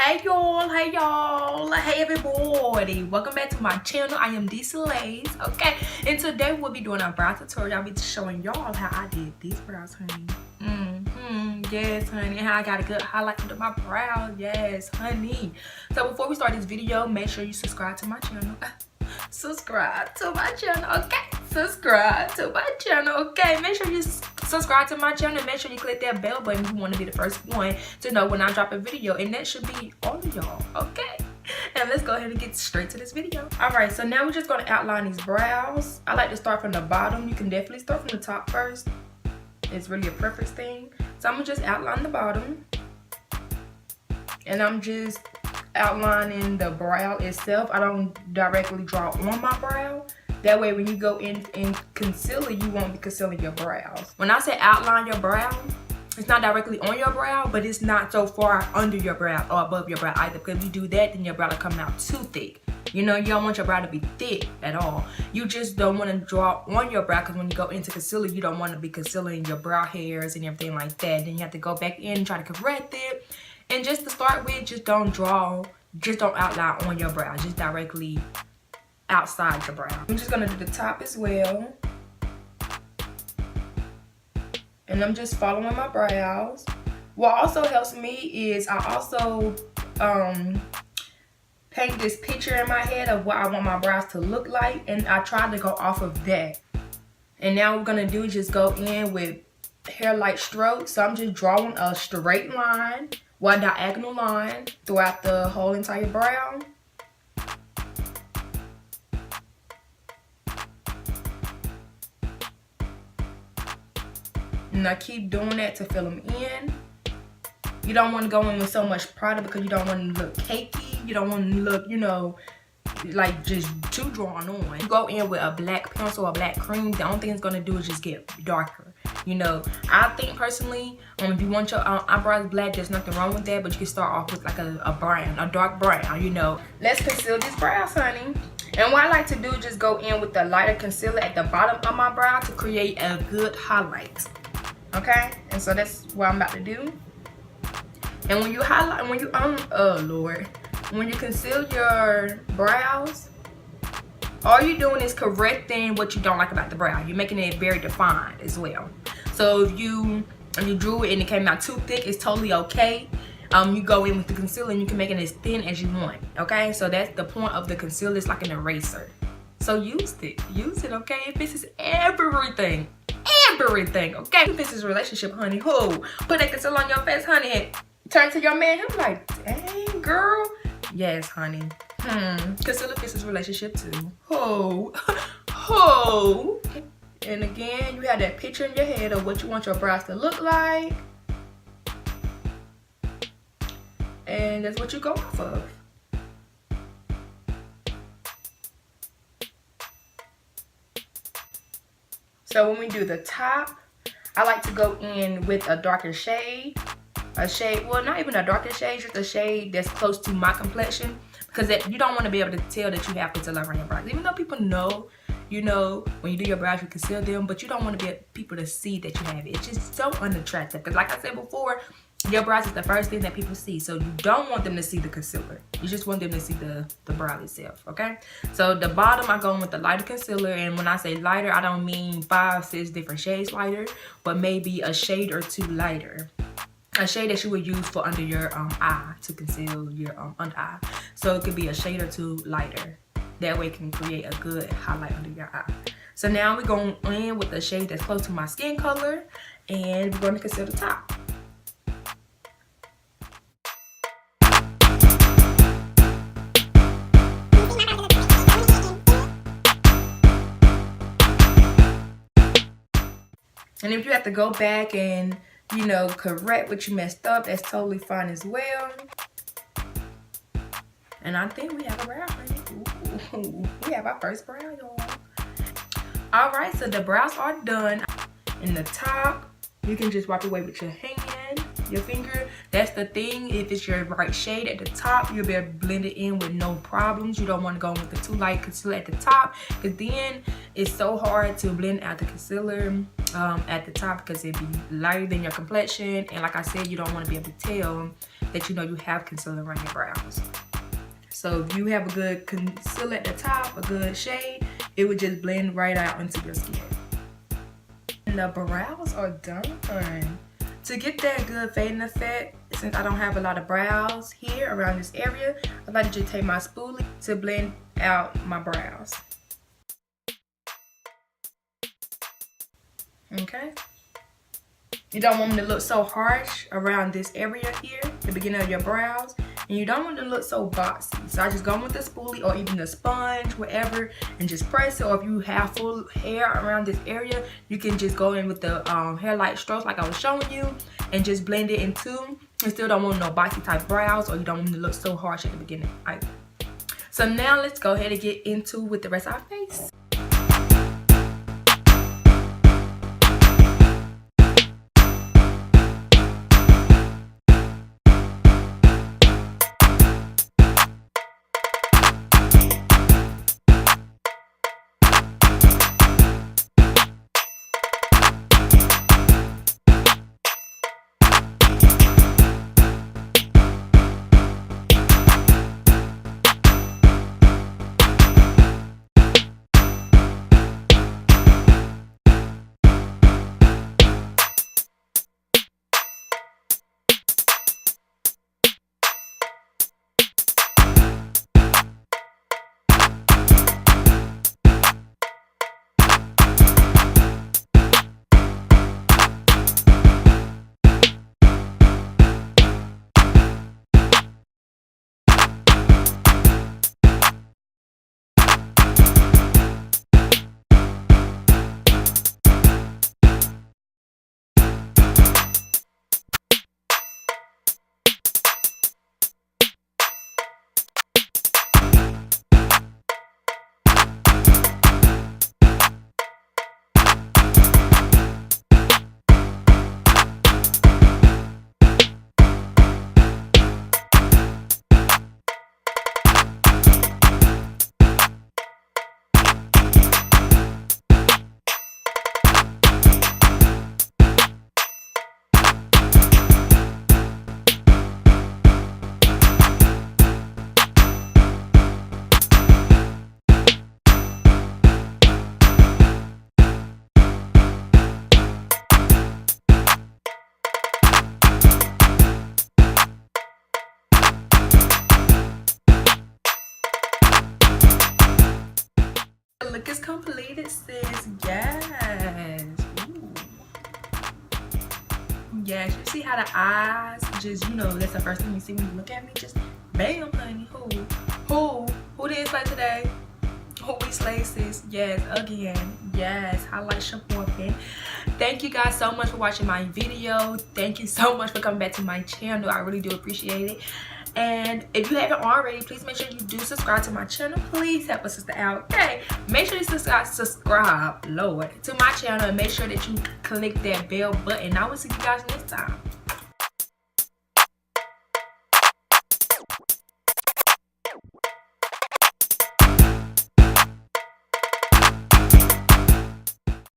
Hey y'all, hey everybody, welcome back to my channel. I am Dslaayys, okay, and today we'll be doing a brow tutorial. I'll be showing y'all how I did these brows, honey. Yes, honey, and how I got a good highlight under my brow. Yes, honey. So before we start this video, make sure you subscribe to my channel. Subscribe to my channel, okay? Subscribe to my channel, okay? Make sure you subscribe to my channel. Make sure you click that bell button if you want to be the first one to know when I drop a video, and that should be all of y'all, okay? And let's go ahead and get straight to this video. All right, so now we're just going to outline these brows. I like to start from the bottom. You can definitely start from the top first. It's really a preference thing. So I'm gonna just outline the bottom, and I'm just outlining the brow itself. I don't directly draw on my brow. That way when you go in concealer, you won't be concealing your brows. When I say outline your brow, it's not directly on your brow, but it's not so far under your brow or above your brow either, because if you do that, then your brow will come out too thick. You know, you don't want your brow to be thick at all. You just don't want to draw on your brow, because when you go into concealer, you don't want to be concealing your brow hairs and everything like that. Then you have to go back in and try to correct it. And just to start with, just don't outline on your brow. Just directly outside your brow. I'm just going to do the top as well. And I'm just following my brows. What also helps me is I also paint this picture in my head of what I want my brows to look like, and I try to go off of that. And now what we're gonna do is just go in with hair light strokes. So I'm just drawing a straight line, one diagonal line throughout the whole entire brow. And I keep doing that to fill them in. You don't want to go in with so much product because you don't want to look cakey. You don't want to look, you know, like just too drawn on. You go in with a black pencil or black cream, the only thing it's going to do is just get darker. You know, I think personally, if you want your eyebrows black, there's nothing wrong with that, but you can start off with like a brown, a dark brown, you know. Let's conceal these brows, honey. And what I like to do is just go in with the lighter concealer at the bottom of my brow to create a good highlight. Okay? And so that's what I'm about to do. And when you highlight, when you conceal your brows, all you're doing is correcting what you don't like about the brow. You're making it very defined as well. So if you drew it and it came out too thick, it's totally okay. You go in with the concealer and you can make it as thin as you want. Okay, so that's the point of the concealer. It's like an eraser. So use it, okay? It fixes everything. Everything, okay? It fixes relationship, honey. Who put that concealer on your face, honey? Turn to your man, he'll be like, dang, girl. Yes, honey. Concealer fixes relationship too. Ho. And again, you have that picture in your head of what you want your brows to look like. And that's what you go off of. So when we do the top, I like to go in with a darker shade. Well, not even a darker shade, just a shade that's close to my complexion, because you don't want to be able to tell that you have concealer around your brows. Even though people know, you know, when you do your brows, you conceal them, but you don't want to be people to see that you have it. It's just so unattractive, because like I said before, your brows is the first thing that people see, so you don't want them to see the concealer. You just want them to see the brow itself, okay? So the bottom, I go in with the lighter concealer, and when I say lighter, I don't mean 5, 6 different shades lighter, but maybe a shade or two lighter. A shade that you would use for under your eye to conceal your under eye. So it could be a shade or two lighter. That way it can create a good highlight under your eye. So now we're going in with a shade that's close to my skin color, and we're going to conceal the top. And if you have to go back and, you know, correct what you messed up, that's totally fine as well. And I think we have a brow, honey. Ooh, we have our first brow, y'all. All right, so the brows are done. In the top, you can just wipe away with your hand, your finger. That's the thing. If it's your right shade at the top, you'll be able to blend it in with no problems. You don't want to go in with the too light concealer at the top, because then it's so hard to blend out the concealer at the top, because it'd be lighter than your complexion. And like I said, you don't want to be able to tell that you know you have concealer around your brows. So if you have a good concealer at the top, a good shade, it would just blend right out into your skin. And the brows are done. To get that good fading effect, since I don't have a lot of brows here around this area, I like to just take my spoolie to blend out my brows. Okay. You don't want them to look so harsh around this area here, the beginning of your brows, and you don't want them to look so boxy. So I just go in with the spoolie or even the sponge, whatever, and just press it. Or if you have full hair around this area, you can just go in with the hair light strokes like I was showing you and just blend it into. You still don't want no boxy type brows, or you don't want them to look so harsh at the beginning either. So now let's go ahead and get into with the rest of our face. Look is completed, sis. Yes. Ooh. Yes, you see how the eyes just, you know, that's the first thing you see when you look at me. Just bam, honey. Who didn't slay today? Who we slay, sis? Yes, again. Yes, highlight shampoo pen. Thank you guys so much for watching my video. Thank you so much for coming back to my channel. I really do appreciate it. And if you haven't already, please make sure you do subscribe to my channel. Please help a sister out. Okay, make sure you subscribe, Lord, to my channel, and make sure that you click that bell button. I will see you guys next time.